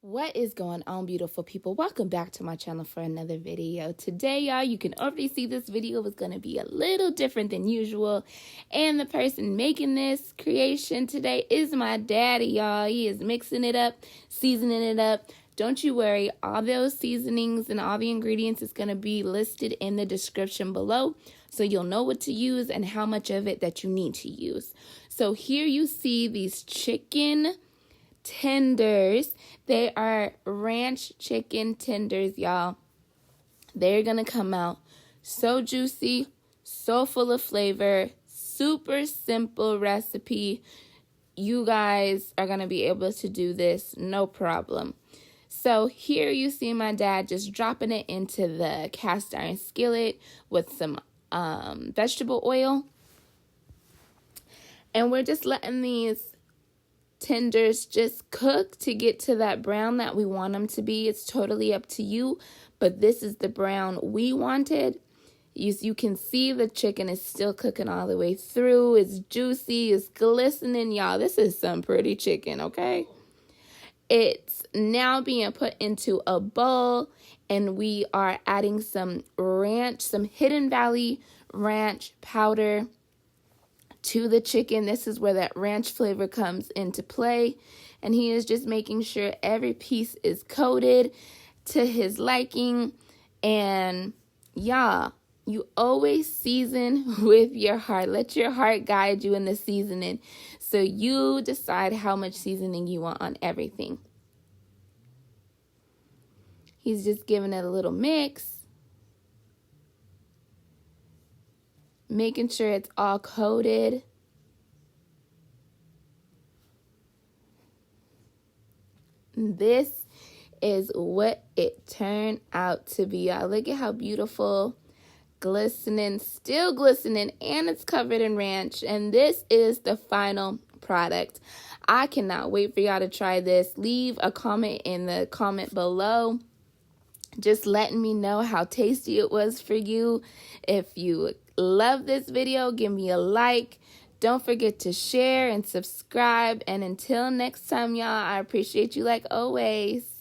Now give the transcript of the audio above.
What is going on, beautiful people? Welcome back to my channel for another video. Today, y'all, you can already see this video is going to be a little different than usual. And the person making this creation today is my daddy, y'all. He is mixing it up, seasoning it up. Don't you worry, all those seasonings and all the ingredients is going to be listed in the description below. So you'll know what to use and how much of it that you need to use. So here you see these chicken tenders. They are ranch chicken tenders, y'all. They're gonna come out so juicy, so full of flavor, super simple recipe. You guys are gonna be able to do this no problem. So here you see my dad just dropping it into the cast iron skillet with some vegetable oil, and we're just letting these tenders just cook to get to that brown that we want them to be. It's totally up to you, but this is the brown we wanted. You can see the chicken is still cooking all the way through. It's juicy, it's glistening, y'all. This is some pretty chicken, okay? It's now being put into a bowl, and we are adding some ranch, some Hidden Valley ranch powder to the chicken. This is where that ranch flavor comes into play, and he is just making sure every piece is coated to his liking. And y'all, you always season with your heart. Let your heart guide you in the seasoning, so you decide how much seasoning you want on everything. He's just giving it a little mix, making sure it's all coated. This is what it turned out to be, y'all. Look at how beautiful, glistening, still glistening, and it's covered in ranch. And this is the final product. I cannot wait for y'all to try this. Leave a comment in the comment below, just letting me know how tasty it was for you. If you love this video, give me a like. Don't forget to share and subscribe. And until next time, y'all, I appreciate you like always.